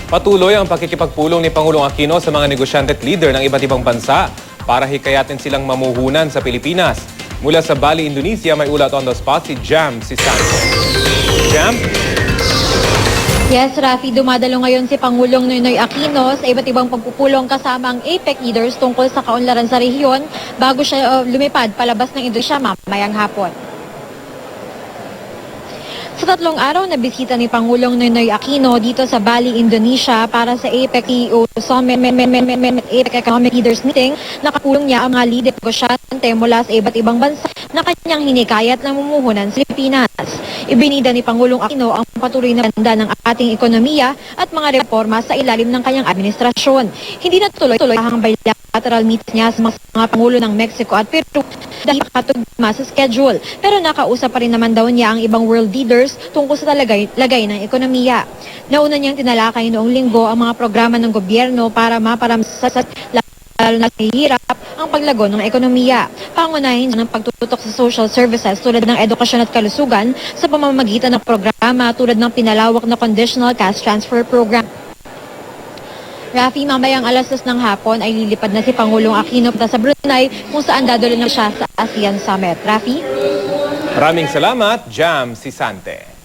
Patuloy ang pakikipagpulong ni Pangulong Aquino sa mga negosyante at leader ng iba't ibang bansa para hikayatin silang mamuhunan sa Pilipinas. Mula sa Bali, Indonesia, may ulat on the spot si Jam Sisante. Jam? Yes, Rafi, dumadalo ngayon si Pangulong Noynoy Aquino sa iba't ibang pagpupulong kasama ang APEC leaders tungkol sa kaunlaran sa rehiyon bago siya lumipad palabas ng Indonesia mamayang hapon. Sa 3 araw na bisita ni Pangulong Noynoy Aquino dito sa Bali, Indonesia para sa APEC CEO Summit APEC Economic Leaders Meeting, nakapulong niya ang mga leader negosyante mula sa iba't ibang bansa na kanyang hinikayat na mumuhunan sa Pilipinas. Ibinida ni Pangulong Aquino ang patuloy na ganda ng ating ekonomiya at mga reforma sa ilalim ng kanyang administrasyon. Hindi na tuloy-tuloy ang bilateral meetings niya sa mga Pangulo ng Mexico at Peru dahil makatugma sa schedule. Pero nakausap pa rin naman daw niya ang ibang world leaders tungkol sa lagay ng ekonomiya. Nauna niyang tinalakay noong linggo ang mga programa ng gobyerno para maparamsas lalo na hirap ang paglago ng ekonomiya. Pangunahin ng pagtutok sa social services tulad ng edukasyon at kalusugan sa pamamagitan ng programa tulad ng pinalawak na Conditional Cash Transfer Program. Rafi, mamayang 2:00 ng hapon ay lilipad na si Pangulong Aquino sa Brunei kung saan dadalo na siya sa ASEAN Summit. Rafi? Maraming salamat, Jam Sisante.